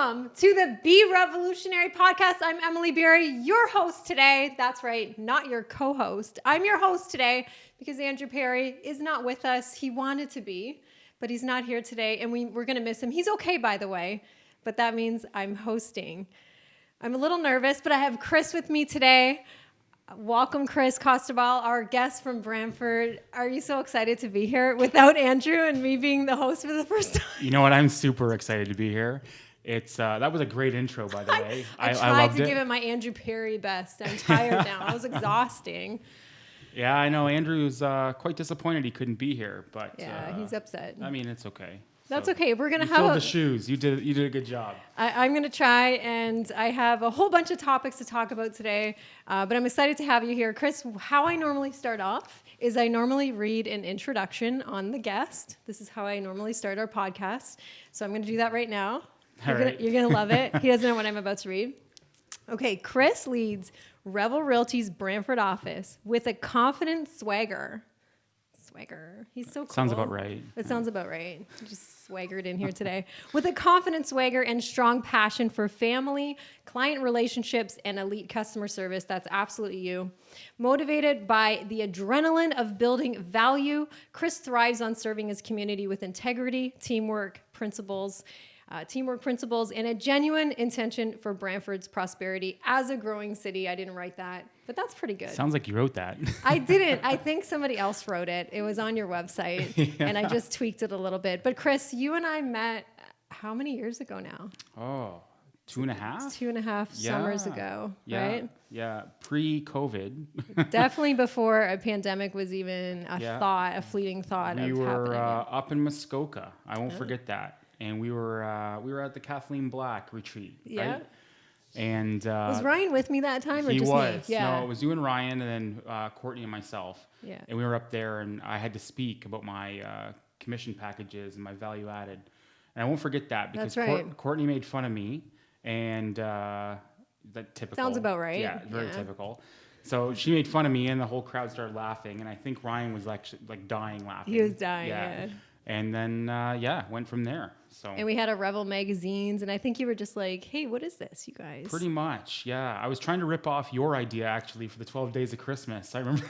Welcome to the Be Revolutionary podcast. I'm Emily Berry, your host today. That's right, not your co-host. I'm your host today because Andrew Perry is not with us. He wanted to be, but he's not here today, and we're going to miss him. He's okay, by the way, but that means I'm hosting. I'm a little nervous, but I have Chris with me today. Welcome, Chris Costabile, our guest from Brantford. Are you so excited to be here without Andrew and me being the host for the first time? You know what? I'm super excited to be here. It's that was a great intro, by the way. I tried to give it my Andrew Perry best. I'm tired now. It was exhausting. Yeah, I know. Andrew's quite disappointed he couldn't be here, but yeah, he's upset. I mean, it's okay. That's okay. We're gonna have the shoes. You did a good job. I'm gonna try, and I have a whole bunch of topics to talk about today. But I'm excited to have you here, Chris. How I normally start off is I normally read an introduction on the guest. This is how I normally start our podcast. So I'm gonna do that right now. You're gonna love it. He doesn't know what I'm about to read. Okay, Chris leads Revel Realty's Brantford office with a confident swagger. He's so cool. Sounds about right. It sounds about right. Just swaggered in here today. With a confident swagger and strong passion for family, client relationships, and elite customer service. That's absolutely you. Motivated by the adrenaline of building value, Chris thrives on serving his community with integrity, teamwork principles, and a genuine intention for Brantford's prosperity as a growing city. I didn't write that, but that's pretty good. Sounds like you wrote that. I didn't. I think somebody else wrote it. It was on your website, and I just tweaked it a little bit. But Chris, you and I met how many years ago now? Oh, 2.5? 2.5 summers ago, right? Yeah, pre-COVID. Definitely before a pandemic was even a fleeting thought of happening. We were up in Muskoka. I won't forget that. And we were at the Kathleen Black retreat, right? And was Ryan with me that time, or he just was. me? Yeah. No, it was you and Ryan, and then Courtney and myself. Yeah. And we were up there, and I had to speak about my commission packages and my value added. And I won't forget that because Courtney made fun of me, and that typical. Sounds about right. Yeah, very typical. So she made fun of me, and the whole crowd started laughing, and I think Ryan was actually like dying laughing. He was dying. Yeah. And then went from there. So. And we had a Revel magazines, and I think you were just like, "Hey, what is this, you guys?" Pretty much, yeah. I was trying to rip off your idea actually for the 12 Days of Christmas. I remember.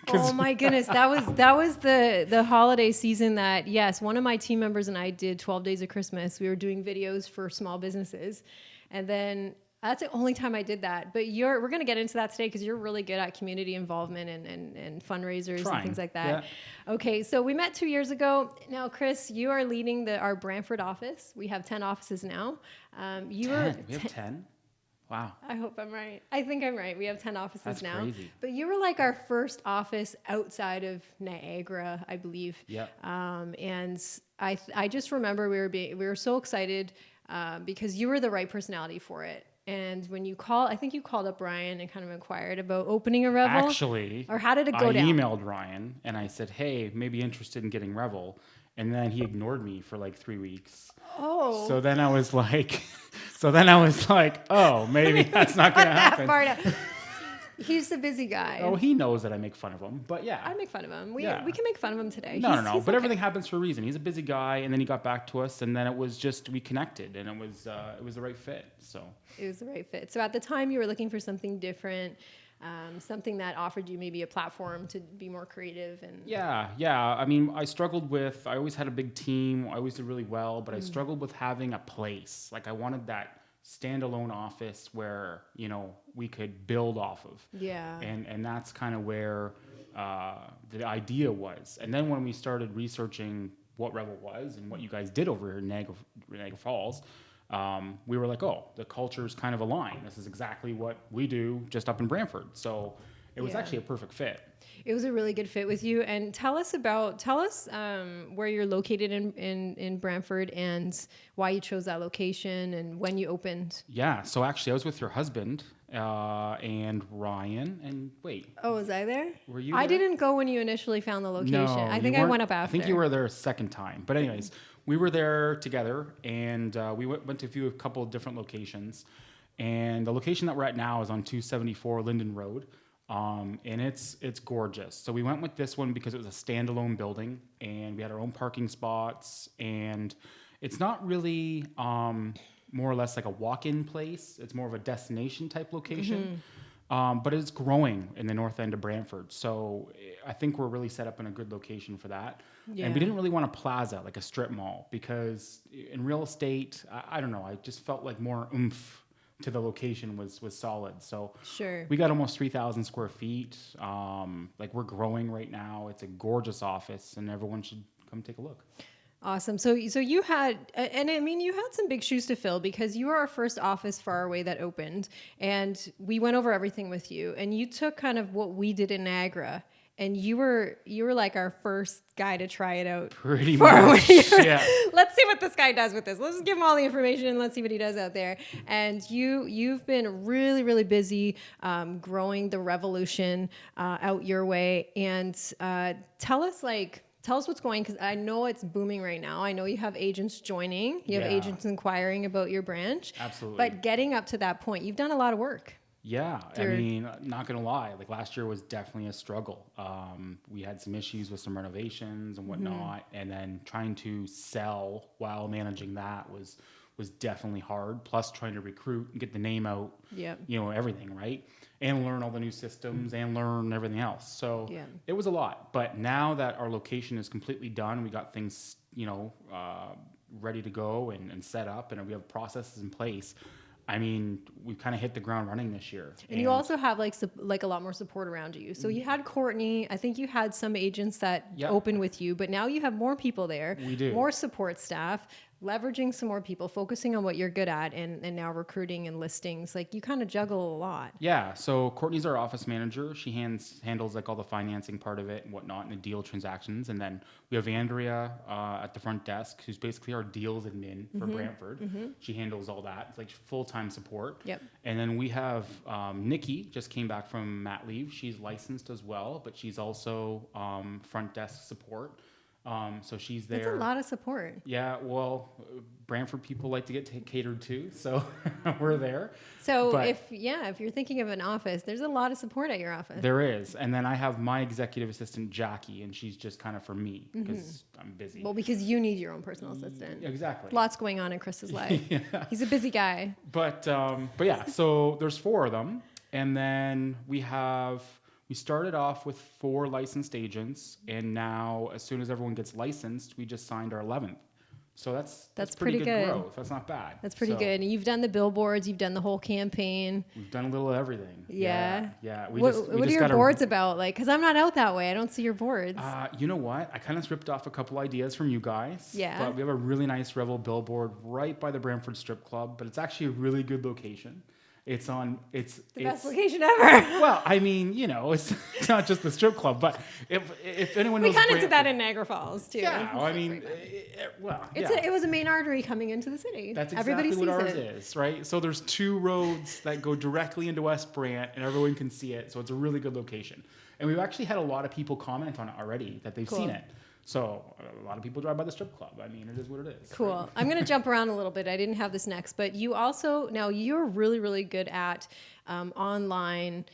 Oh my goodness, that was the holiday season that one of my team members and I did 12 Days of Christmas. We were doing videos for small businesses, and then. That's the only time I did that. But we're going to get into that today because you're really good at community involvement and fundraisers and things like that. Yeah. Okay, so we met 2 years ago. Now, Chris, you are leading our Brantford office. We have 10 offices now. We have 10? Wow. I hope I'm right. I think I'm right. We have 10 offices now. That's crazy. But you were like our first office outside of Niagara, I believe. Yeah. And I just remember we were so excited because you were the right personality for it. And when you I think you called up Ryan and kind of inquired about opening a Revel. Actually, or how did it go down? I emailed Ryan and I said, "Hey, maybe interested in getting Revel," and then he ignored me for like 3 weeks. Oh. So then I was like, "Oh, maybe that's not going to happen." He's a busy guy. Oh, he knows that I make fun of him, but yeah. I make fun of him. We can make fun of him today. No. But everything happens for a reason. He's a busy guy, and then he got back to us, and then it was just we connected, and it was the right fit. So it was the right fit. So at the time, you were looking for something different, something that offered you maybe a platform to be more creative and. Yeah. I mean, I always had a big team. I always did really well, but I struggled with having a place. Like I wanted that standalone office where we could build off of. Yeah. And that's kind of where the idea was. And then when we started researching what Revel was and what you guys did over here in Niagara Falls, we were like, oh, the cultures kind of align. This is exactly what we do just up in Brantford. So it was actually a perfect fit. It was a really good fit with you. And tell us where you're located in Brantford and why you chose that location and when you opened. Yeah. So actually, I was with your husband and Ryan. And wait. Oh, was I there? Were you? I didn't go when you initially found the location. No, I think I went up after. I think you were there a second time. But anyways, we were there together, and we went to a couple of different locations. And the location that we're at now is on 274 Linden Road. And it's gorgeous. So we went with this one because it was a standalone building and we had our own parking spots, and it's not really more or less like a walk-in place. It's more of a destination type location. But it's growing in the north end of Brantford. So I think we're really set up in a good location for that. Yeah. And we didn't really want a plaza, like a strip mall, because in real estate, I don't know, I just felt like more oomph to the location was solid. So Sure. we got almost 3,000 square feet. Like we're growing right now. It's a gorgeous office and everyone should come take a look. Awesome. So you had, and I mean, you had some big shoes to fill because you were our first office far away that opened, and we went over everything with you, and you took kind of what we did in Niagara, and you were like our first guy to try it out. Pretty much. Yeah. Let's see what this guy does with this. Let's just give him all the information and let's see what he does out there. And you've been really, really busy growing the revolution out your way. And tell us what's going, because I know it's booming right now. I know you have agents joining. You have agents inquiring about your branch. Absolutely. But getting up to that point, you've done a lot of work. Yeah. I mean, not going to lie. Like last year was definitely a struggle. We had some issues with some renovations and whatnot. And then trying to sell while managing that was definitely hard. Plus trying to recruit and get the name out. Yeah. You know, everything, right? And learn all the new systems and learn everything else. So it was a lot. But now that our location is completely done, we got things, ready to go and set up, and we have processes in place. I mean, we've kind of hit the ground running this year. And you also have like a lot more support around you. So you had Courtney. I think you had some agents that opened with you, but now you have more people there. We do. More support staff, leveraging some more people, focusing on what you're good at, and now recruiting and listings. Like you kind of juggle a lot. Yeah. So Courtney's our office manager. She handles like all the financing part of it and whatnot and the deal transactions. And then we have Andrea at the front desk, who's basically our deals admin for Brantford. She handles all that. It's like full-time support. Yep. And then we have Nikki, just came back from mat leave. She's licensed as well, but she's also front desk support. So she's there. That's a lot of support. Yeah, well, Brantford people like to get catered to, so we're there. So if you're thinking of an office, there's a lot of support at your office. There is. And then I have my executive assistant, Jackie, and she's just kind of for me because I'm busy. Well, because you need your own personal assistant. Exactly. Lots going on in Chris's life. He's a busy guy. But yeah, so there's 4 of them. And then we started off with 4 licensed agents, and now as soon as everyone gets licensed, we just signed our 11th. So that's pretty good growth. That's not bad. That's pretty good. And you've done the billboards. You've done the whole campaign. We've done a little of everything. Yeah. What are your boards about? Like, because I'm not out that way. I don't see your boards. You know what? I kind of ripped off a couple ideas from you guys. Yeah. But we have a really nice Revel billboard right by the Brantford Strip Club, but it's actually a really good location. It's the best location ever. Well, I mean, it's not just the strip club, but if anyone knows, we kind of did that in Niagara Falls too. Yeah, I mean, it was a main artery coming into the city. That's exactly what ours is, right? So there's 2 roads that go directly into West Brant, and everyone can see it. So it's a really good location, and we've actually had a lot of people comment on it already that they've seen it. So a lot of people drive by the strip club. I mean, it is what it is. Cool. Right? I'm going to jump around a little bit. I didn't have this next, but you're really, really good at online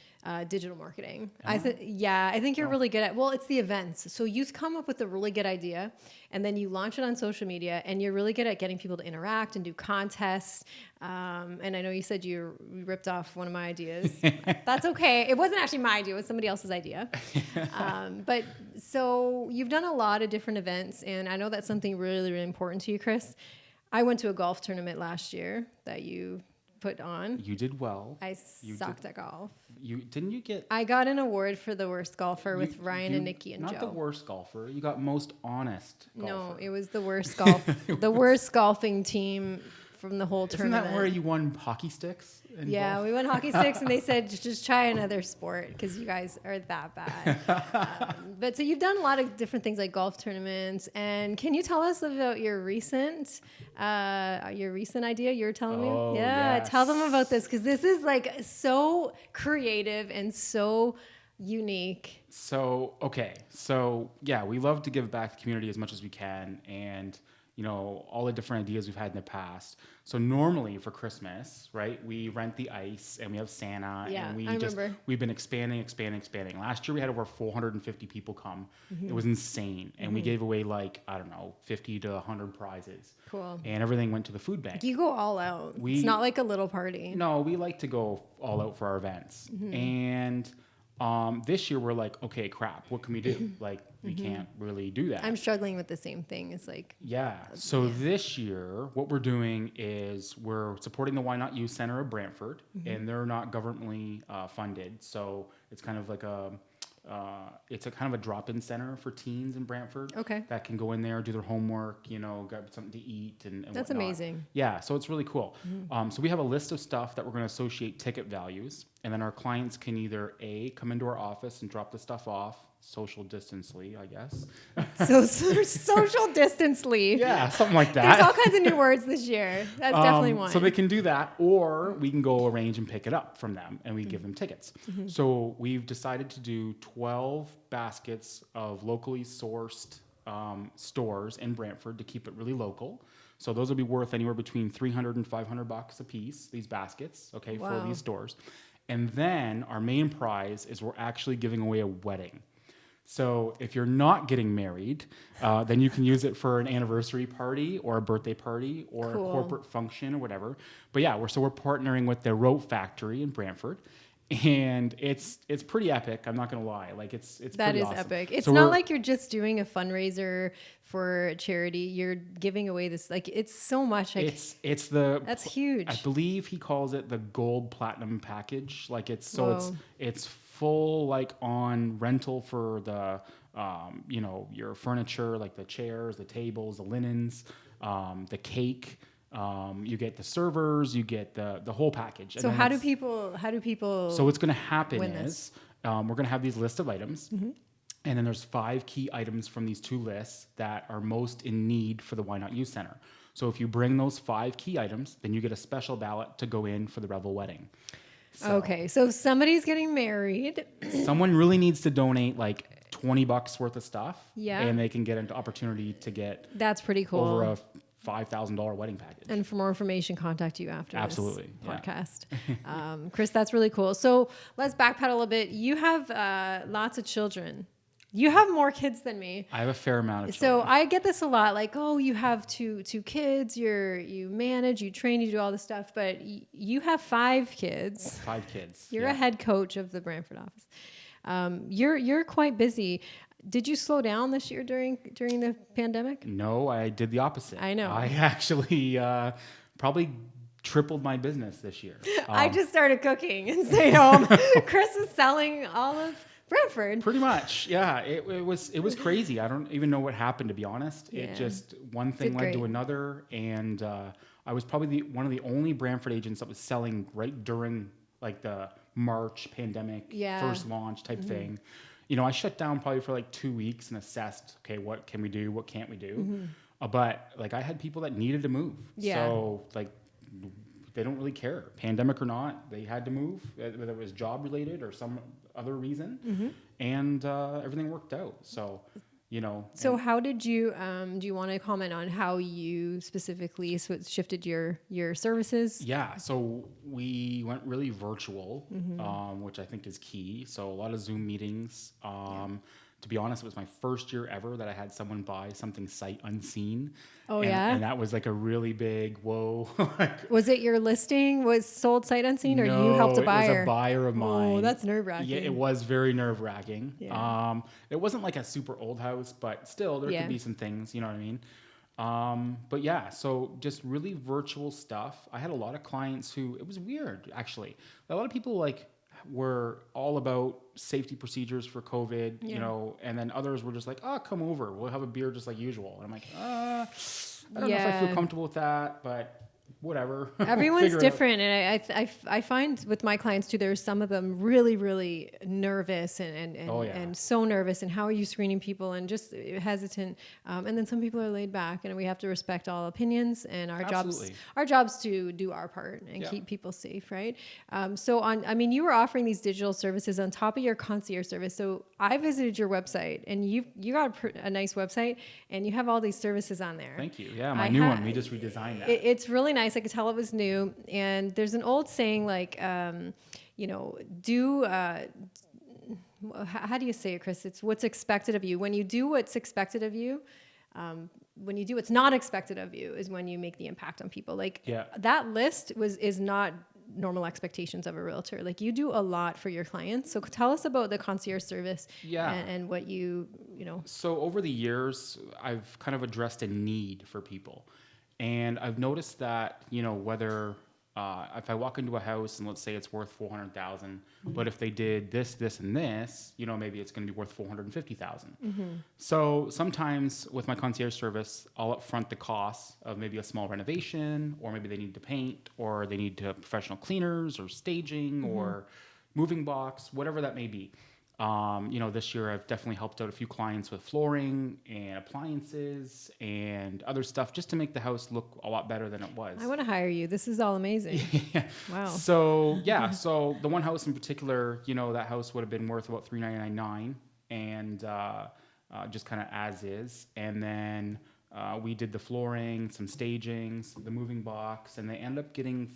digital marketing. I think you're really good at, it's the events. So you come up with a really good idea and then you launch it on social media, and you're really good at getting people to interact and do contests. And I know you said you ripped off one of my ideas. That's okay. It wasn't actually my idea. It was somebody else's idea. But so you've done a lot of different events, and I know that's something really, really important to you, Chris. I went to a golf tournament last year that you put on. You did well. I sucked at golf. Didn't you get? I got an award for the worst golfer with Ryan and Nikki and Joe. Not the worst golfer. You got most honest golfer. No, it was the worst the worst golfing team from the whole tournament. Isn't that where you won hockey sticks? Yeah, we won hockey sticks, and they said just try another sport because you guys are that bad. But so you've done a lot of different things like golf tournaments. And can you tell us about your recent idea you were telling me? Yeah, yes. Tell them about this, because this is like so creative and so unique. So yeah, we love to give back to the community as much as we can, and all the different ideas we've had in the past. So normally for Christmas, right, we rent the ice and we have Santa, Yeah, and I remember. we've been expanding. Last year we had over 450 people come. It was insane. And we gave away like, I don't know, 50 to 100 prizes. Cool. And everything went to the food bank. You go all out. It's not like a little party. No, we like to go all out for our events. And this year we're like, okay, crap, what can we do? Like, we can't really do that. I'm struggling with the same thing. It's like, Yeah. So this year, what we're doing is we're supporting the Why Not You Center of Brantford, and they're not governmentally funded. So it's kind of like it's a kind of a drop-in center for teens in Brantford. Okay. That can go in there, do their homework, get something to eat, and that's whatnot. amazing. Yeah. So it's really cool. So we have a list of stuff that we're going to associate ticket values, and then our clients can either come into our office and drop the stuff off, social distancely, I guess. So social distantly. Yeah, something like that. There's all kinds of new words this year. That's definitely one. So they can do that, or we can go arrange and pick it up from them, and we give them tickets. So we've decided to do 12 baskets of locally sourced stores in Brantford to keep it really local. So those will be worth anywhere between $300 and $500 a piece, these baskets, okay, for these stores. And then our main prize is we're actually giving away a wedding. So if you're not getting married, then you can use it for an anniversary party or a birthday party or a corporate function or whatever. But yeah, we're partnering with the Rope Factory in Brantford, and it's pretty epic. I'm not gonna lie, like it's that pretty is awesome. epic. It's So not like you're just doing a fundraiser for a charity. You're giving away this, like, it's so much. Like, that's huge. I believe he calls it the gold platinum package. Like it's full, like, on rental for the your furniture, like the chairs, the tables, the linens, the cake. You get the servers, you get the whole package. So how do people? So what's going to happen win is we're going to have these list of items, and then there's 5 key items from these 2 lists that are most in need for the Why Not You Center. So if you bring those 5 key items, then you get a special ballot to go in for the Revel wedding. So Okay, so if somebody's getting married. someone really needs to donate like $20 worth of stuff, Yeah. and they can get an opportunity to get That's pretty cool. over a $5,000 wedding package. And for more information, contact you after Absolutely, this yeah. podcast. Chris, that's really cool. So let's backpedal a bit. You have lots of children. You have more kids than me. I have a fair amount of So children. I get this a lot, like, oh, you have two kids, you manage, you train, you do all this stuff, but you have 5 kids. 5 kids. You're yeah. a head coach of the Brantford office. You're quite busy. Did you slow down this year during the pandemic? No, I did the opposite. I know. I actually probably tripled my business this year. I just started cooking and stayed home. Chris is selling all of Brantford. Pretty much, yeah. It was crazy. I don't even know what happened, to be honest. Yeah. It just one thing Did led to great. another, and I was probably one of the only Brantford agents that was selling right during like the March pandemic first launch type thing. I shut down probably for like 2 weeks and assessed, okay, what can we do? What can't we do? But like I had people that needed to move. Yeah. So like they don't really care, pandemic or not, they had to move, whether it was job related or some other reason, and everything worked out. So, So how did you, do you want to comment on how you specifically shifted your services? Yeah, so we went really virtual, which I think is key. So a lot of Zoom meetings. To be honest, it was my first year ever that I had someone buy something sight unseen. Oh, And that was like a really big whoa. Was it your listing was sold sight unseen, or No, you helped a it buyer? was a buyer of mine. Oh, that's nerve-wracking. Yeah, it was very nerve-wracking. Yeah. It wasn't like a super old house, but still there could be some things, you know what I mean? But yeah, so just really virtual stuff. I had a lot of clients who, it was weird actually. A lot of people were all about safety procedures for COVID, and then others were just like, oh, come over, we'll have a beer just like usual. And I'm like, I don't know if I feel comfortable with that, but whatever. Everyone's Figure it out. different, and I find with my clients too, there's some of them really, really nervous and so nervous. And how are you screening people and just hesitant? And then some people are laid back, and we have to respect all opinions. And our jobs to do our part and keep people safe, right? You were offering these digital services on top of your concierge service. So I visited your website, and you got a nice website, and you have all these services on there. Thank you. Yeah, my new one. We just redesigned that. It's really nice. I could tell it was new. And there's an old saying how do you say it, Chris? It's what's expected of you. When you do what's expected of you, when you do what's not expected of you is when you make the impact on people. That list is not normal expectations of a realtor. Like, you do a lot for your clients. So tell us about the concierge service and what you know. So over the years, I've kind of addressed a need for people. And I've noticed that, whether if I walk into a house and let's say it's worth $400,000, but if they did this, this, and this, maybe it's going to be worth $450,000. So sometimes with my concierge service, I'll upfront the costs of maybe a small renovation, or maybe they need to paint, or they need to professional cleaners, or staging, or moving box, whatever that may be. This year I've definitely helped out a few clients with flooring and appliances and other stuff just to make the house look a lot better than it was. I want to hire you. This is all amazing. Wow. So the one house in particular, that house would have been worth about $399 and just kind of as is. And then we did the flooring, some stagings, the moving box, and they end up getting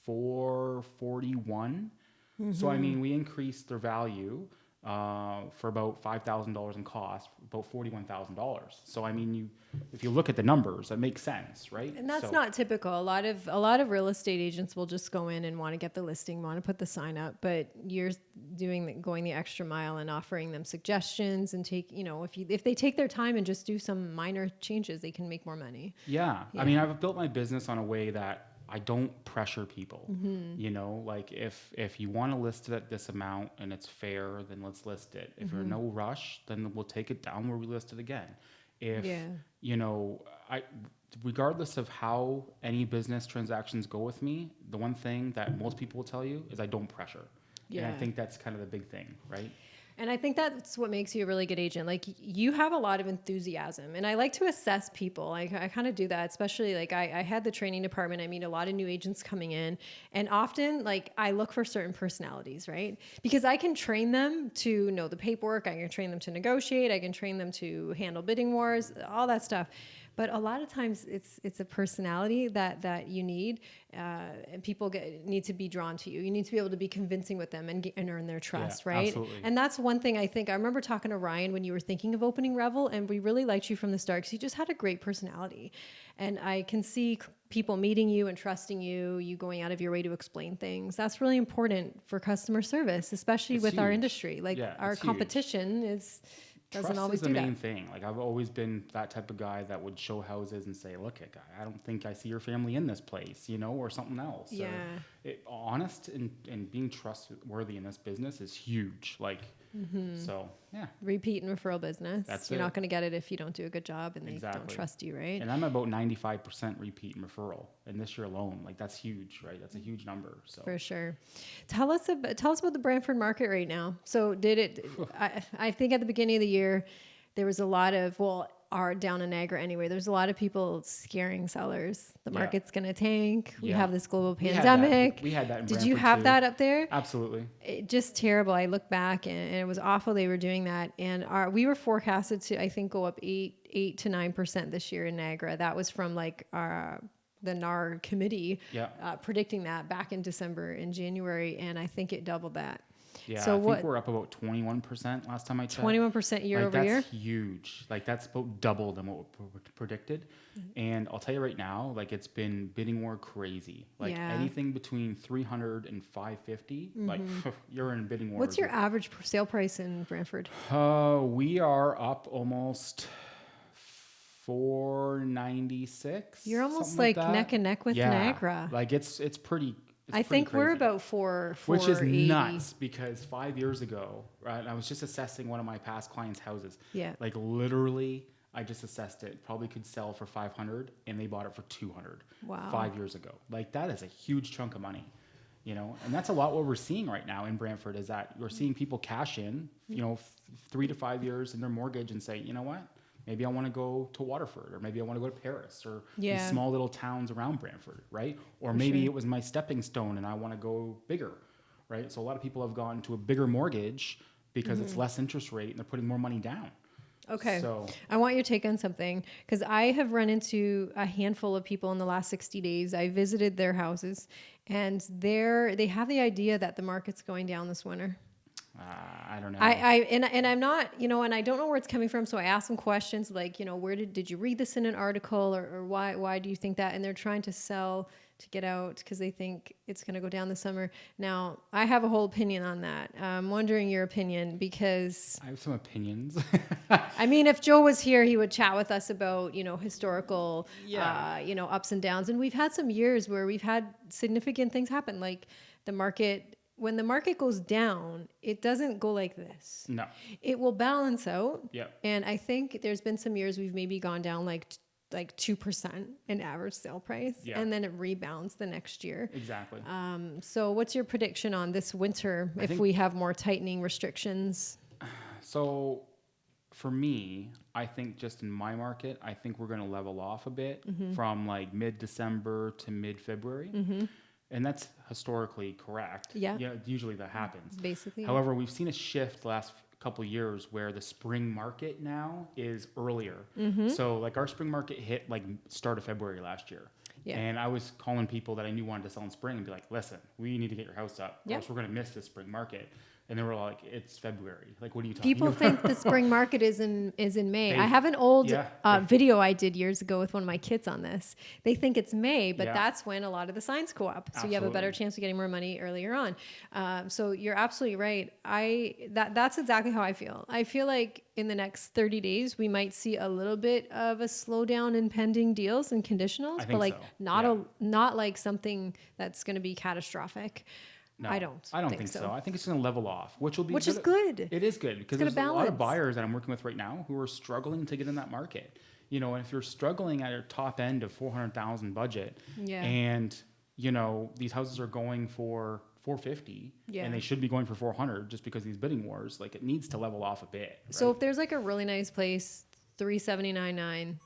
$441. So we increased their value for about $5,000 in cost, about $41,000. So if you look at the numbers, it makes sense, right? And that's not typical. A lot of real estate agents will just go in and want to get the listing, want to put the sign up, but you're going the extra mile and offering them suggestions and if they take their time and just do some minor changes, they can make more money. Yeah. I've built my business on a way that I don't pressure people. If you want to list it at this amount and it's fair, then let's list it. If you're in no rush, then we'll take it down where we list it again. Regardless of how any business transactions go with me, the one thing that most people will tell you is I don't pressure. And I think that's kind of the big thing, right? And I think that's what makes you a really good agent. Like, you have a lot of enthusiasm, and I like to assess people. I kind of do that, especially I had the training department. I meet a lot of new agents coming in, and often I look for certain personalities, right? Because I can train them to know the paperwork. I can train them to negotiate. I can train them to handle bidding wars, all that stuff. But a lot of times it's a personality that you need, and people need to be drawn to you. You need to be able to be convincing with them and earn their trust, right? Absolutely. And that's one thing I remember talking to Ryan when you were thinking of opening Revel, and we really liked you from the start because you just had a great personality. And I can see people meeting you and trusting you, you going out of your way to explain things. That's really important for customer service, especially with our industry. Our competition doesn't always do that. Trust is the main thing. I've always been that type of guy that would show houses and say, look, I don't think I see your family in this place, or something else. Yeah. Honest and being trustworthy in this business is huge. So, yeah. Repeat and referral business. You're not going to get it if you don't do a good job and they don't trust you, right? And I'm about 95% repeat and referral. And this year alone, that's huge, right? That's a huge number. So for sure. Tell us about the Brantford Market right now. So I think at the beginning of the year, there was a lot of, down in Niagara anyway, there's a lot of people scaring sellers. The market's going to tank. We have this global pandemic. We had that in Did Brantford you have too. that up there? Absolutely. Just terrible. I look back and it was awful they were doing that. And we were forecasted to, I think, go up 8 to 9% this year in Niagara. That was from the NAR committee predicting that back in December and January. And I think it doubled that. Yeah, so I think we're up about 21% last time I checked. 21% year over year? That's huge. That's about double than what we predicted. Mm-hmm. And I'll tell you right now, it's been bidding war crazy. Anything between 300 and 550, you're in bidding war. What's your average sale price in Brantford? We are up almost 496. You're almost neck and neck with Niagara. It's pretty. I think we're about 480. Which is nuts because 5 years ago, right? I was just assessing one of my past clients' houses. Yeah. Literally, I just assessed it, probably could sell for 500 and they bought it for 200 Wow. 5 years ago. Like that is a huge chunk of money, you know, and that's a lot what we're seeing right now in Brantford is that we're seeing people cash in, you know, 3 to 5 years in their mortgage and say, you know what, maybe I want to go to Waterford or maybe I want to go to Paris or these small little towns around Brantford, right? Or maybe it was my stepping stone and I want to go bigger, right? So a lot of people have gone to a bigger mortgage because it's less interest rate and they're putting more money down. Okay. So I want your take on something because I have run into a handful of people in the last 60 days. I visited their houses and they have the idea that the market's going down this winter. I don't know. And I'm not, you know, and I don't know where it's coming from. So I asked some questions like, you know, where did you read this in an article or why do you think that? And they're trying to sell to get out because they think it's going to go down this summer. Now, I have a whole opinion on that. I'm wondering your opinion because I have some opinions. I mean, if Joe was here, he would chat with us about, you know, historical, you know, ups and downs. And we've had some years where we've had significant things happen. Like the market, when the market goes down, it doesn't go like this. No. It will balance out. Yeah. And I think there's been some years we've maybe gone down like 2% in average sale price. Yeah. And then it rebounds the next year. Exactly. So what's your prediction on this winter if we have more tightening restrictions? So for me, I think just in my market, I think we're going to level off a bit from like mid-December to mid-February. And that's historically correct. Yeah. Usually that happens. Basically. However, we've seen a shift the last couple of years where the spring market now is earlier. So like our spring market hit like start of February last year. Yeah. And I was calling people that I knew wanted to sell in spring and be like, listen, we need to get your house up. Or else we're going to miss this spring market. And they were like, it's February. Like, what are you talking People about? think the spring market is in May. I have an old video I did years ago with one of my kids on this. They think it's May, but that's when a lot of the signs go up. So you have a better chance of getting more money earlier on. So you're absolutely right. That's exactly how I feel. I feel like in the next 30 days, we might see a little bit of a slowdown in pending deals and conditionals, but like not like something that's going to be catastrophic. No, I don't think so. I think it's going to level off, which is good. It is good because there's a lot of buyers that I'm working with right now who are struggling to get in that market. You know, and if you're struggling at your top end of 400,000 budget, and you know these houses are going for 450, and they should be going for 400 just because of these bidding wars. Like it needs to level off a bit. Right? So if there's like a really nice place, 379.9.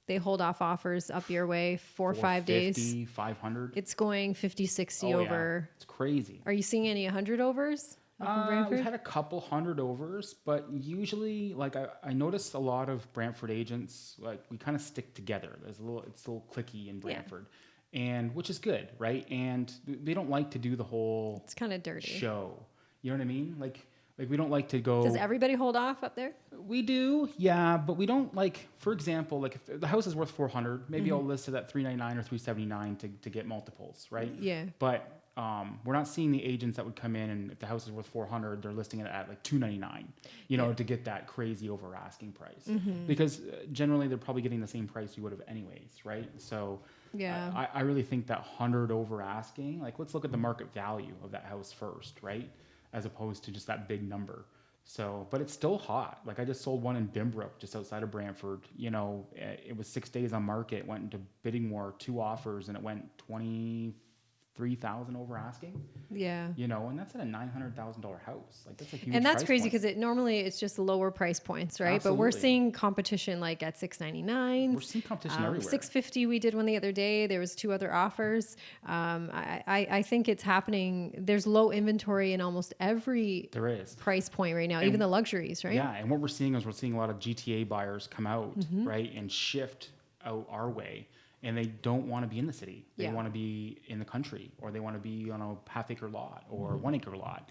They hold off offers up your way 4 or 5 days. 500. It's going 50, 60 over. Yeah. It's crazy. Are you seeing any 100 overs? We've had a couple 100 overs, but usually, like I noticed a lot of Brantford agents, like we kind of stick together. It's a little cliquey in Brantford, and which is good, right? And they don't like to do the whole. It's kind of dirty show. You know what I mean? Like we don't like to go. Does everybody hold off up there? We do, yeah, but we don't like. For example, like if the house is worth 400, maybe I'll list it at 399 or 379 to get multiples, right? Yeah. But we're not seeing the agents that would come in and if the house is worth 400, they're listing it at like 299, you know, to get that crazy over asking price. Because generally they're probably getting the same price you would have anyways, right? So I really think that 100 over asking, like let's look at the market value of that house first, right? As opposed to just that big number. So, but it's still hot. Like I just sold one in Bimbrook, just outside of Brantford. You know, it was 6 days on market, went into bidding war, 2 offers, and it went 23,000 over asking. Yeah. You know, and that's at a $900,000 house. Like that's a huge. And that's crazy because it's just lower price points, right? Absolutely. But we're seeing competition like at $699. We're seeing competition everywhere. $650 we did one the other day. There was 2 other offers. I think it's happening. There's low inventory in almost every price point right now, and even the luxuries, right? Yeah, and what we're seeing is a lot of GTA buyers come out, right, and shift out our way. And they don't want to be in the city. They want to be in the country, or they want to be on a half-acre lot or 1 acre lot.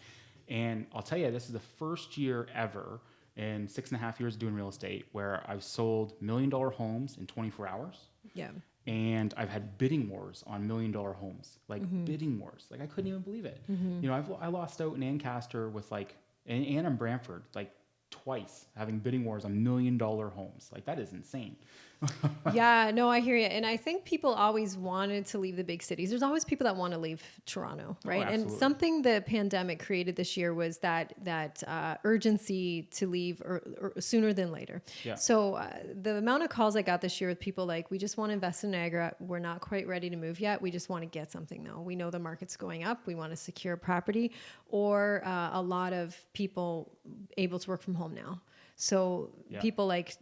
And I'll tell you, this is the first year ever in 6.5 years doing real estate where I've sold $1 million homes in 24 hours. Yeah. And I've had bidding wars on $1 million homes, like bidding wars. Like I couldn't even believe it. You know, I lost out in Ancaster with and in Brantford, like twice having bidding wars on $1 million homes. Like, that is insane. Yeah, no, I hear you. And I think people always wanted to leave the big cities. There's always people that want to leave Toronto, right? And absolutely. something the pandemic created this year was that urgency to leave or sooner than later. Yeah. So the amount of calls I got this year with people like, we just want to invest in Niagara. We're not quite ready to move yet. We just want to get something though. We know the market's going up. We want to secure property, or a lot of people able to work from home now. So people like,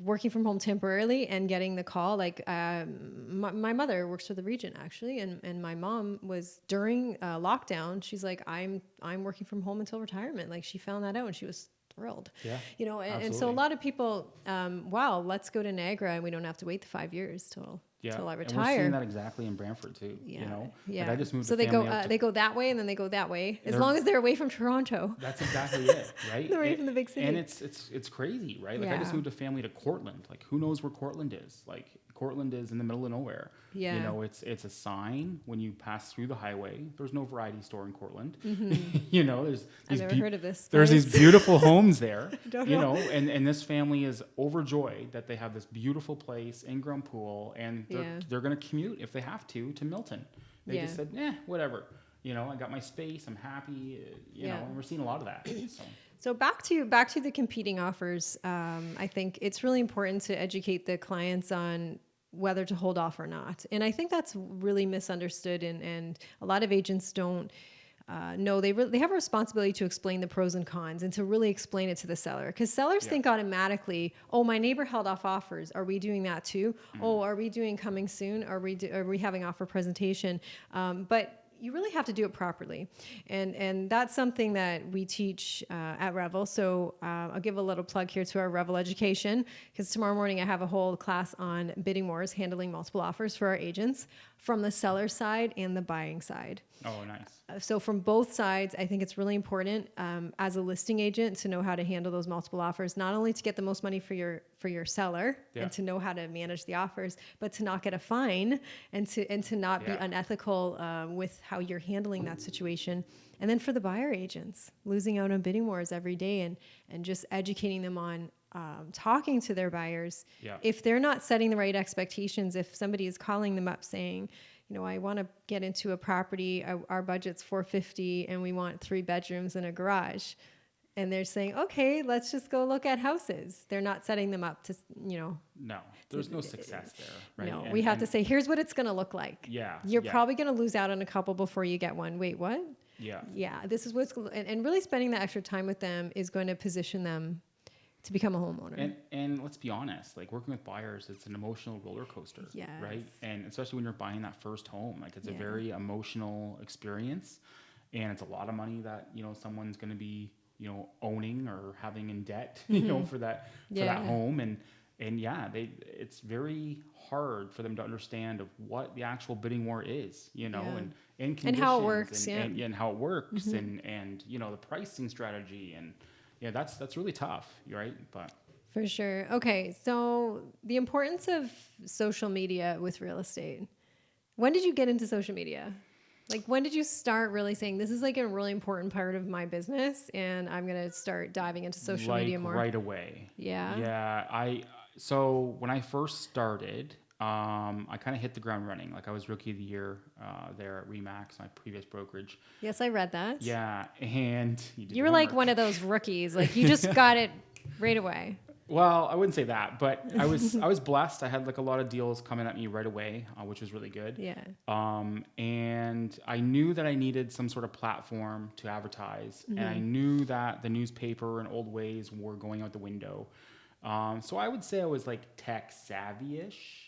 working from home temporarily and getting the call, like my mother works for the Region actually. And my mom was during lockdown. She's like, I'm working from home until retirement. Like, she found that out and she was thrilled, and so a lot of people, let's go to Niagara and we don't have to wait the 5 years till I retire. And we're seeing that exactly in Brantford too. Yeah. Like, I just moved. So they go that way and then they go that way, as long as they're away from Toronto. That's exactly it, right? They're away from the big city. And it's crazy, right? Like, I just moved a family to Cortland. Like, who knows where Cortland is? Like, Cortland is in the middle of nowhere. Yeah. It's a sign when you pass through the highway. There's no variety store in Cortland. Mm-hmm. There's I've never heard of this. There's these beautiful homes there. Don't know. And this family is overjoyed that they have this beautiful place, in-ground pool, and they're going to commute if they have to Milton. They just said, whatever. I got my space. I'm happy. And we're seeing a lot of that. So back to the competing offers. I think it's really important to educate the clients on whether to hold off or not. And I think that's really misunderstood. And a lot of agents don't know they have a responsibility to explain the pros and cons and to really explain it to the seller. Because sellers think automatically, oh, my neighbor held off offers. Are we doing that too? Oh, are we doing coming soon? Are we having offer presentation? But you really have to do it properly. And that's something that we teach at Revel. So I'll give a little plug here to our Revel Education, because tomorrow morning I have a whole class on bidding wars, handling multiple offers for our agents from the seller side and the buying side. Oh, nice. So from both sides, I think it's really important as a listing agent to know how to handle those multiple offers, not only to get the most money for your seller and to know how to manage the offers, but to not get a fine and to not be unethical with how you're handling that situation. And then for the buyer agents, losing out on bidding wars every day and just educating them on talking to their buyers. If they're not setting the right expectations, if somebody is calling them up saying, I want to get into a property, our budget's $450 and we want 3 bedrooms and a garage. And they're saying, okay, let's just go look at houses. They're not setting them up to, No, there's no success there, right? No, we have to say, here's what it's going to look like. You're probably going to lose out on a couple before you get one. Wait, what? Yeah, this is what's, and really spending that extra time with them is going to position them to become a homeowner. And let's be honest, like, working with buyers, it's an emotional roller coaster, right? And especially when you're buying that first home, like, it's a very emotional experience, and it's a lot of money that, someone's going to be, owning or having in debt, for that home. And it's very hard for them to understand of what the actual bidding war is, and how it works, and how it works, and the pricing strategy, and that's really tough, right? But for sure. Okay, so the importance of social media with real estate. When did you get into social media? Like, when did you start really saying, this is like a really important part of my business and I'm going to start diving into social media more? Right away. Yeah. So when I first started, I kind of hit the ground running. Like, I was Rookie of the Year there at Remax, my previous brokerage. Yes, I read that. Yeah, and you were like one of those rookies. Like, you just got it right away. Well, I wouldn't say that, but I was blessed. I had like a lot of deals coming at me right away, which was really good. Yeah. And I knew that I needed some sort of platform to advertise, and I knew that the newspaper and old ways were going out the window. So I would say I was like tech savvy-ish,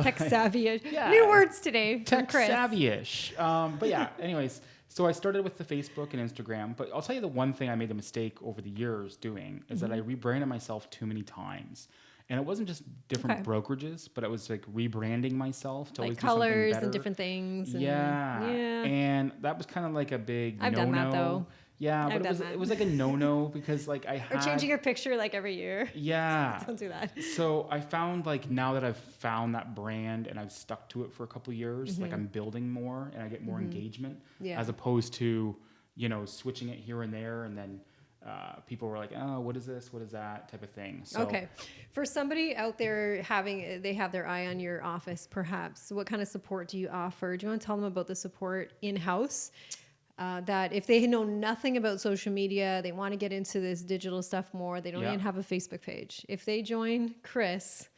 Tech savvy-ish. Yeah. New words today. Tech savvy-ish. But yeah, anyways, so I started with the Facebook and Instagram, but I'll tell you the one thing I made the mistake over the years doing is that I rebranded myself too many times. And it wasn't just different brokerages, but it was like rebranding myself to like always colors do something better. And different things. And yeah. And that was kind of like a big I've done that though. Yeah, but it was like a no because like I had... Or changing your picture like every year. Yeah. Don't do that. So I found like now that I've found that brand and I've stuck to it for a couple of years, like I'm building more and I get more engagement as opposed to, switching it here and there and then people were like, oh, what is this? What is that? Type of thing. So, Okay. For somebody out there they have their eye on your office, perhaps, what kind of support do you offer? Do you want to tell them about the support in-house? That if they know nothing about social media, they want to get into this digital stuff more, they don't even have a Facebook page. If they join Chris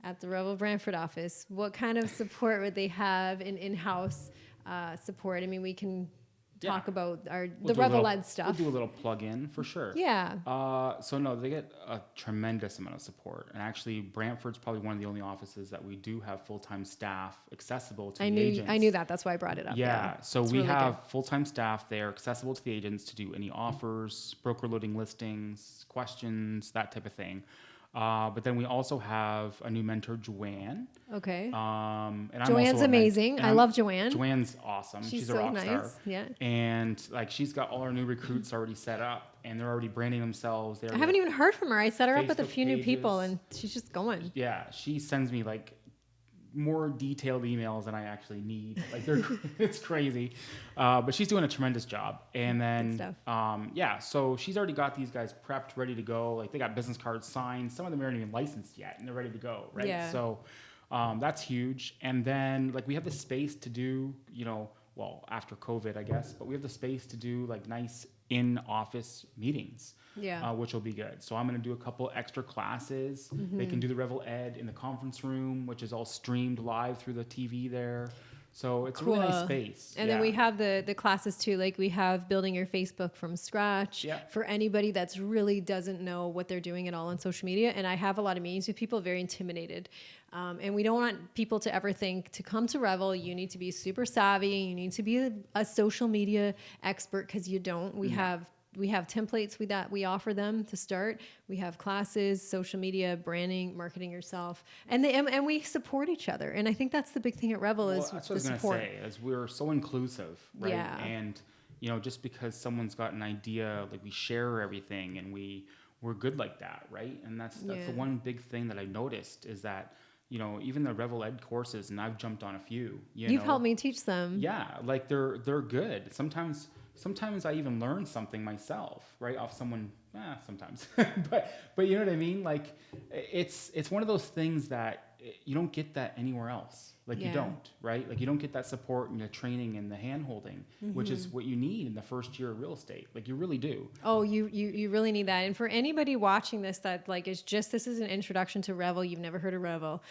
at the Revel Brantford office, what kind of support would they have in-house support? I mean, we can talk about the Revel Ed stuff. We'll do a little plug-in for sure. Yeah. So no, they get a tremendous amount of support. And actually, Brantford's probably one of the only offices that we do have full-time staff accessible to the agents. I knew that. That's why I brought it up. Yeah. So we really have full-time staff there accessible to the agents to do any offers, broker loading listings, questions, that type of thing. But then we also have a new mentor, Joanne. Okay. And Joanne's amazing. I love Joanne. Joanne's awesome. She's a so rock nice. star. Yeah. And like she's got all our new recruits already set up, and they're already branding themselves. I haven't even heard from her. I set her up with a Facebook few new people, pages. and she's just going. Yeah, she sends me like more detailed emails than I actually need. Like it's crazy, but she's doing a tremendous job. And then so she's already got these guys prepped, ready to go. Like they got business cards signed. Some of them aren't even licensed yet, and they're ready to go. Right. Yeah. So that's huge. And then like we have the space to do, well, after COVID, I guess, but we have the space to do like nice in-office meetings. Yeah. Which will be good. So I'm going to do a couple extra classes. Mm-hmm. They can do the Revel Ed in the conference room, which is all streamed live through the TV there. So it's a really nice space. And then we have the classes too. Like we have building your Facebook from scratch for anybody that's really doesn't know what they're doing at all on social media. And I have a lot of meetings with people very intimidated. And we don't want people to ever think to come to Revel, you need to be super savvy. You need to be a social media expert, because you don't. We have templates that we offer them to start. We have classes, social media, branding, marketing yourself, and we support each other. And I think that's the big thing at Revel is that's the what I was support. going to say, is we're so inclusive, right? Yeah. And just because someone's got an idea, like we share everything, and we're good like that, right? And that's the one big thing that I noticed is that even the Revel Ed courses, and I've jumped on a few. You've helped me teach them. Yeah, like they're good. Sometimes I even learn something myself, right, off someone. Sometimes, but you know what I mean. Like it's one of those things that you don't get that anywhere else. Like you don't, right? Like you don't get that support and the training and the hand holding, which is what you need in the first year of real estate. Like you really do. Oh, you really need that. And for anybody watching this that like this is an introduction to Revel, you've never heard of Revel.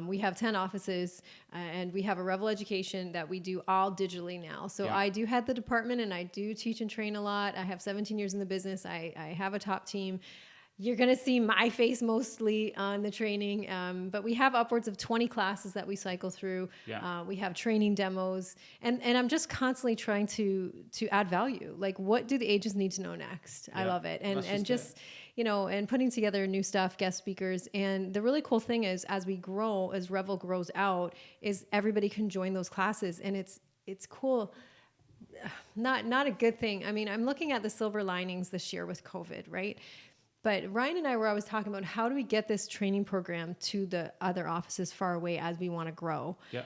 We have 10 offices and we have a Revel Education that we do all digitally now. So I do head the department and I do teach and train a lot. I have 17 years in the business. I have a top team. You're going to see my face mostly on the training, but we have upwards of 20 classes that we cycle through. Yeah. We have training demos, and I'm just constantly trying to add value. Like, what do the agents need to know next? I love it. And just and putting together new stuff, guest speakers. And the really cool thing is, as we grow, as Revel grows out, is everybody can join those classes, and it's cool. Not a good thing. I mean, I'm looking at the silver linings this year with COVID, right? But Ryan and I were always talking about how do we get this training program to the other offices far away as we want to grow. Yeah.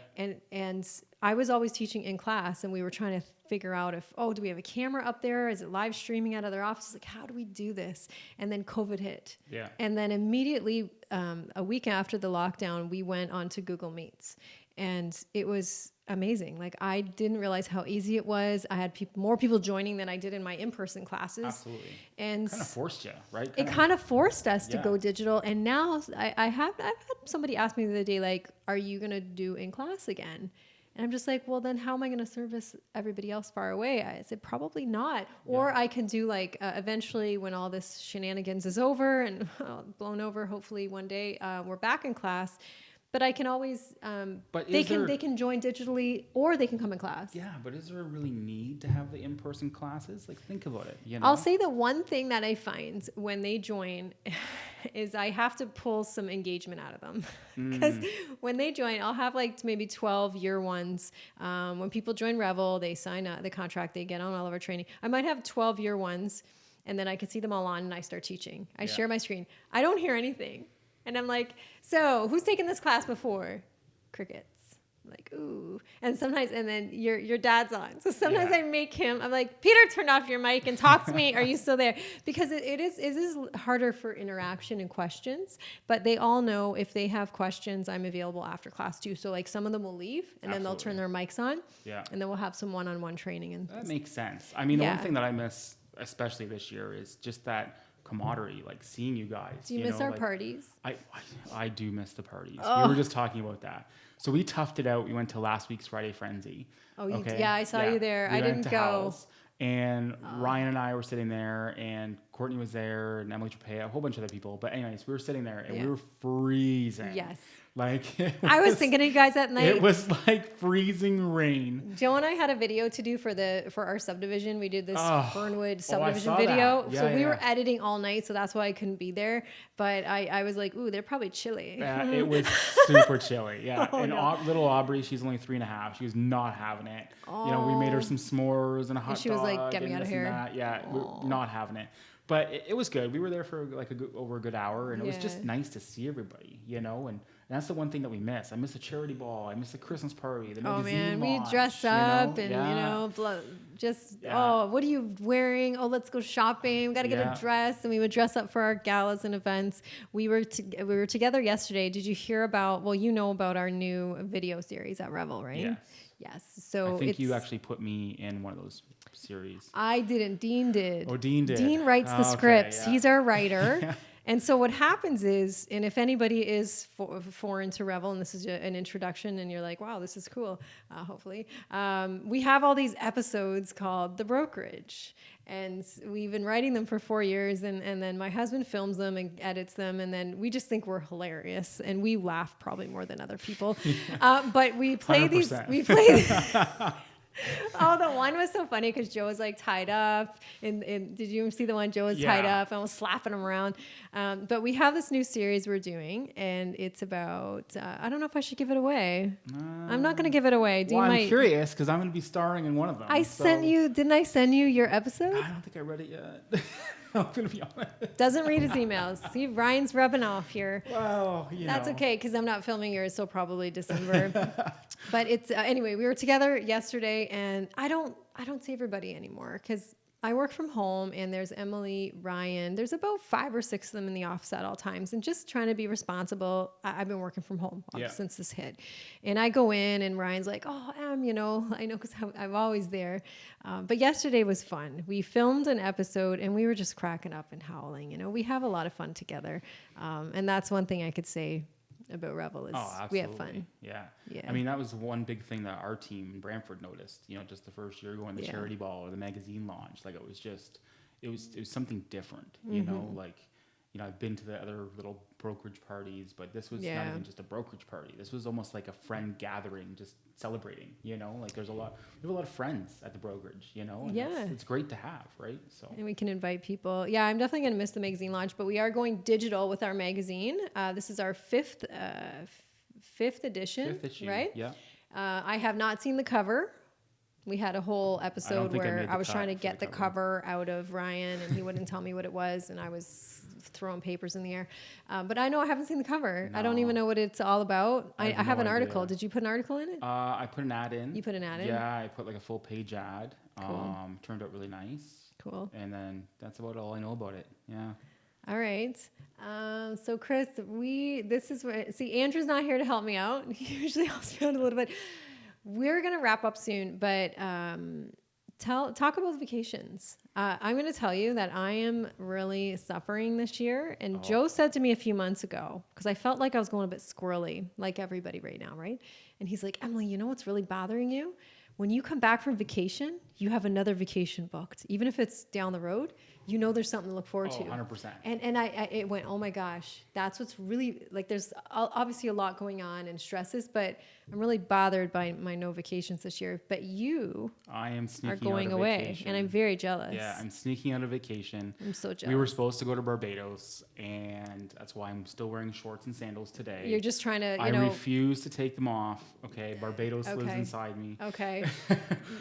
And I was always teaching in class, and we were trying to figure out do we have a camera up there? Is it live streaming at other offices? Like, how do we do this? And then COVID hit. Yeah. And then immediately, a week after the lockdown, we went on to Google Meets. And it was amazing. Like, I didn't realize how easy it was. I had more people joining than I did in my in-person classes. Absolutely. And kind of forced you, right? It kind of forced us to go digital. And now I've had somebody ask me the other day, like, are you going to do in class again? And I'm just like, well, then how am I going to service everybody else far away? I said, probably not. Or I can do like, eventually when all this shenanigans is over and blown over, hopefully one day we're back in class. But I can always, they can join digitally, or they can come in class. Yeah, but is there a really need to have the in-person classes? Like, think about it. I'll say the one thing that I find when they join is I have to pull some engagement out of them. Because when they join, I'll have like maybe 12 year ones. When people join Revel, they sign the contract, they get on all of our training. I might have 12 year ones, and then I can see them all on, and I start teaching. I share my screen. I don't hear anything. And I'm like, so who's taken this class before? Crickets. like, ooh. And sometimes, and then your dad's on. So sometimes Yeah. I make him, I'm like, Peter, turn off your mic and talk to me. Are you still there? Because it is harder for interaction and questions, but they all know if they have questions, I'm available after class too. So like some of them will leave and then they'll turn their mics on. Yeah. And then we'll have some one-on-one training. And That makes sense. I mean, the one thing that I miss, especially this year, is just that camaraderie, like seeing you guys. Do you miss our parties? I do miss the parties. Oh. We were just talking about that. So we toughed it out. We went to last week's Friday Frenzy. Oh, yeah, I saw you there. I didn't go. Howell's, and Ryan and I were sitting there, and Courtney was there, and Emily Trepea, a whole bunch of other people. But anyways, we were sitting there, and we were freezing. Yes. Like I was thinking of you guys that night. It was like freezing rain. Joe and I had a video to do for our subdivision. We did this Fernwood subdivision I saw video. that. Yeah, so we were editing all night, so that's why I couldn't be there. But I was like, ooh, they're probably chilly. Yeah, it was super chilly. Yeah. Oh, little Aubrey, she's only 3.5. She was not having it. Oh. You know, we made her some s'mores and a hot dog. She was like, get me out of here. Yeah, we were not having it. But it was good. We were there for like over a good hour, and it was just nice to see everybody, you know, and that's the one thing that we miss. I miss the charity ball. I miss the Christmas party, the magazine launch, we dress up and, Yeah. What are you wearing? Oh, let's go shopping. We got to get a dress. And we would dress up for our galas and events. We were together yesterday. Did you hear about, well, you know about our new video series at Revel, right? Yes. Yes. So I think you actually put me in one of those series. I didn't. Dean did. Oh, Dean did. Dean writes the scripts. Yeah. He's our writer. And so what happens is, and if anybody is foreign to Revel, and this is an introduction, and you're like, wow, this is cool, hopefully, we have all these episodes called The Brokerage. And we've been writing them for 4 years, and then my husband films them and edits them, and then we just think we're hilarious, and we laugh probably more than other people. But we play 100%. Oh, the one was so funny because Joe was like tied up. And did you see the one Joe was tied up and was slapping him around? But we have this new series we're doing, and it's about, I don't know if I should give it away. I'm not going to give it away. I'm curious because I'm going to be starring in one of them. Didn't I send you your episode? I don't think I read it yet. I'm going to be honest. Doesn't read his emails. See, Ryan's rubbing off here. Well, That's okay because I'm not filming yours, so probably December. But it's anyway. We were together yesterday, and I don't see everybody anymore because I work from home, and there's Emily, Ryan. There's about 5 or 6 of them in the office at all times, and just trying to be responsible. I've been working from home since this hit, and I go in, and Ryan's like, "Oh, I know because I'm always there." But yesterday was fun. We filmed an episode, and we were just cracking up and howling. You know, we have a lot of fun together, and that's one thing I could say about Revel is we have fun. Yeah. I mean, that was one big thing that our team in Brantford noticed, you know, just the first year going to the charity ball or the magazine launch. Like it was something different, you know, like, you know, I've been to the other little brokerage parties, but this was not even just a brokerage party. This was almost like a friend gathering, just celebrating, you know, like we have a lot of friends at the brokerage, you know, and it's great to have, right? So, and we can invite people. Yeah, I'm definitely going to miss the magazine launch, but we are going digital with our magazine. This is our fifth edition, right? Yeah. I have not seen the cover. We had a whole episode where I was trying to get the cover out of Ryan, and he wouldn't tell me what it was, and I was throwing papers in the air. But I know I haven't seen the cover. No. I don't even know what it's all about. I have an article. Did you put an article in it? I put an ad in. You put an ad in? Yeah, I put like a full page ad. Cool. Turned out really nice. Cool. And then that's about all I know about it. Yeah. All right. So Chris, Andrew's not here to help me out. He usually helps me out a little bit. We're going to wrap up soon, but talk about vacations. I'm going to tell you that I am really suffering this year. And Joe said to me a few months ago, because I felt like I was going a bit squirrely, like everybody right now, right? And he's like, Emily, you know what's really bothering you? When you come back from vacation, you have another vacation booked. Even if it's down the road, you know there's something to look forward to. 100%. And it went, oh my gosh, that's what's really, like there's obviously a lot going on and stresses, but I'm really bothered by my no vacations this year. But you are going away, and I'm very jealous. Yeah, I'm sneaking out of vacation. I'm so jealous. We were supposed to go to Barbados, and that's why I'm still wearing shorts and sandals today. You're just trying to, I refuse to take them off. Okay, Barbados lives inside me. Okay,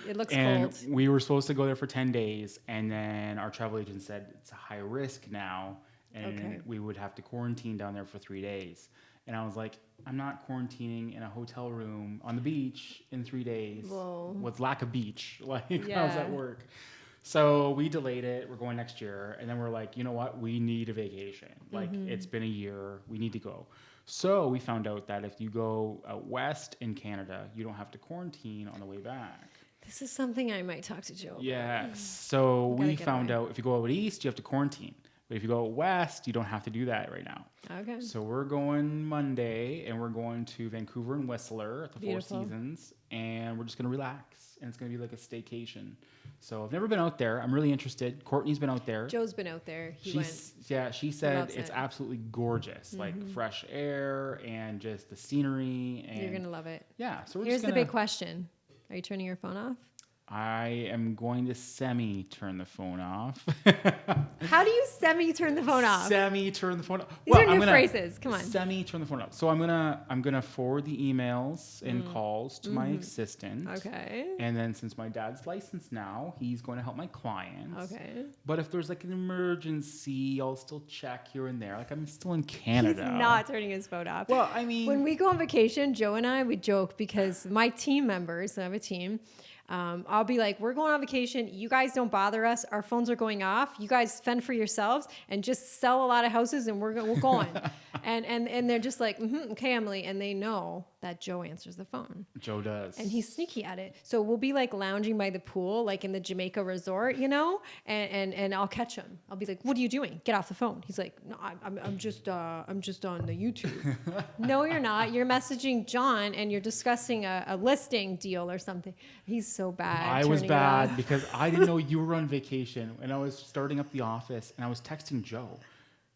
it looks and cold. We were supposed to go there for 10 days, and then our travel agent said it's a high risk now, and we would have to quarantine down there for 3 days. And I was like, I'm not quarantining in a hotel room on the beach in 3 days Whoa. with lack of beach. Like, how Yeah. does that work? So we delayed it. We're going next year. And then we're like, you know what? We need a vacation. Like, it's been a year. We need to go. So we found out that if you go out west in Canada, you don't have to quarantine on the way back. This is something I might talk to Joe about. Yes. So We gotta we get found away. out if you go out east, you have to quarantine. But if you go out west, you don't have to do that right now. Okay. So we're going Monday, and we're going to Vancouver and Whistler at the Beautiful. Four Seasons, and we're just going to relax, and it's going to be like a staycation. So I've never been out there. I'm really interested. Courtney's been out there. Joe's been out there. He went. Yeah, she said loves it's it. absolutely gorgeous, like fresh air and just the scenery. And You're gonna love it. yeah, so we're Here's just the gonna, big question: are you turning your phone off? I am going to turn the phone off. How do you turn the phone off? Turn the phone off. These are new phrases. Come on. Turn the phone off. So I'm gonna forward the emails and calls to my assistant. Okay. And then since my dad's licensed now, he's going to help my clients. Okay. But if there's like an emergency, I'll still check here and there. Like I'm still in Canada. He's not turning his phone off. Well, I mean, When we go on vacation, Joe and I, we joke because my team members, I have a team, I'll be like, we're going on vacation. You guys don't bother us. Our phones are going off. You guys fend for yourselves and just sell a lot of houses and we're going. and they're just like, okay, Emily. And they know that Joe answers the phone. Joe does. And he's sneaky at it. So we'll be like lounging by the pool, like in the Jamaica resort, you know, and I'll catch him. I'll be like, what are you doing? Get off the phone. He's like, no, I'm just on the YouTube. No, you're not. You're messaging John and you're discussing a listing deal or something. He's so bad. I was turning it bad off. because I didn't know you were on vacation and I was starting up the office and I was texting Joe.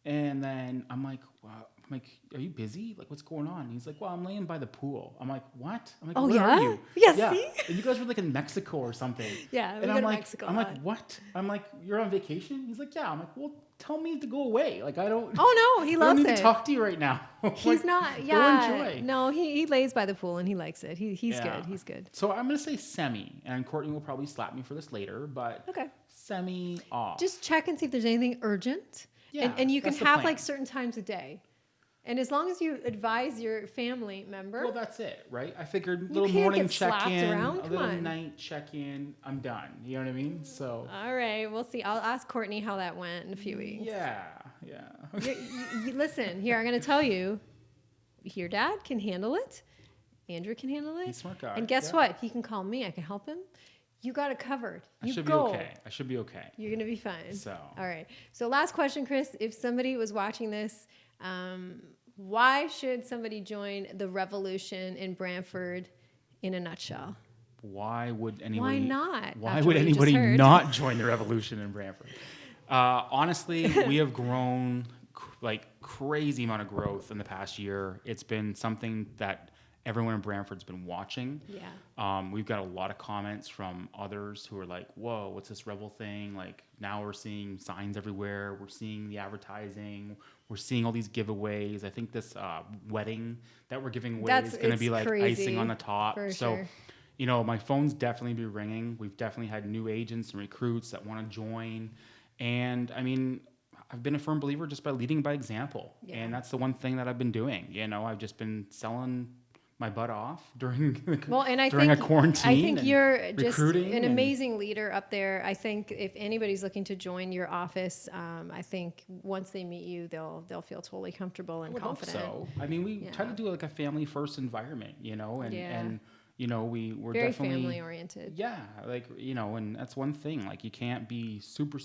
And then I'm like, wow. I'm like, are you busy? Like, what's going on? And he's like, well, I'm laying by the pool. I'm like, what? I'm like, Oh, where yeah? are you? Yeah, see? And you guys were like in Mexico or something. Yeah, we and go I'm to like, Mexico a I'm lot. like, what? I'm like, you're on vacation? He's like, yeah. I'm like, well, tell me to go away. Like, I don't. Oh, no, he I loves don't need it. to talk to you right now. He's Like, not, yeah. Go enjoy. No, he lays by the pool and he likes it. He's Yeah. good. He's good. So I'm gonna say semi, and Courtney will probably slap me for this later, but Okay. semi off. Just check and see if there's anything urgent. Yeah, and you can that's the have plan. like certain times a day. And as long as you advise your family member, Well, that's it, right? I figured You little can't morning get slapped check-in, around. a Come little on. night check-in. I'm done. You know what I mean? So all right, we'll see. I'll ask Courtney how that went in a few weeks. yeah. Listen, here, I'm going to tell you, your dad can handle it. Andrew can handle it. He's a smart guy. And guess Yeah. what? He can call me. I can help him. You got it covered. I You should go. be okay. I should be okay. You're going to be fine. So. All right. So last question, Chris. If somebody was watching this, why should somebody join the revolution in Brantford in a nutshell? Why would anybody? Why not? Why after would what you just anybody heard? not join the revolution in Brantford? Honestly, we have grown like crazy amount of growth in the past year. It's been something that everyone in Brantford's been watching. Yeah. We've got a lot of comments from others who are like, whoa, what's this Revel thing? Like now we're seeing signs everywhere. We're seeing the advertising. We're seeing all these giveaways. I think this wedding that we're giving away is going to be like crazy, icing on the top. for So, sure. you know, my phone's definitely be ringing. We've definitely had new agents and recruits that want to join. And I mean, I've been a firm believer just by leading by example. Yeah. And that's the one thing that I've been doing. You know, I've just been selling my butt off during during a quarantine. I think and you're just recruiting an and- amazing leader up there. I think if anybody's looking to join your office, I think once they meet you, they'll feel totally comfortable and I would hope confident. so. I mean, we try Yeah. to do like a family first environment, you know, and Yeah. and you know we're Very definitely family oriented. Yeah, like you know, and that's one thing. Like you can't be super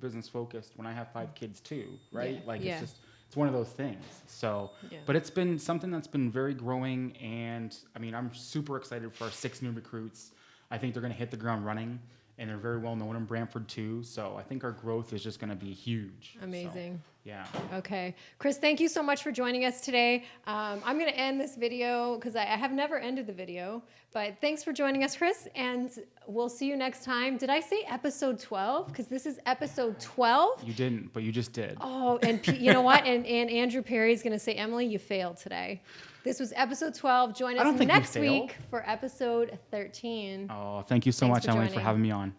business focused when I have 5 kids too, right? Yeah, Like yeah. it's just it's one of those things. So, Yeah. but it's been something that's been very growing, and I mean, I'm super excited for our 6 new recruits. I think they're going to hit the ground running, and they're very well known in Brantford too. So I think our growth is just going to be huge. So, Amazing. yeah. Okay. Chris, thank you so much for joining us today. I'm going to end this video because I have never ended the video. But thanks for joining us, Chris. And we'll see you next time. Did I say episode 12? Because this is episode 12. You didn't, but you just did. Oh, and you know what? And Andrew Perry is going to say, Emily, you failed today. This was episode 12. Join I don't us think we next failed. week for episode 13. Oh, thank you so Thanks much, for Emily, joining. for having me on.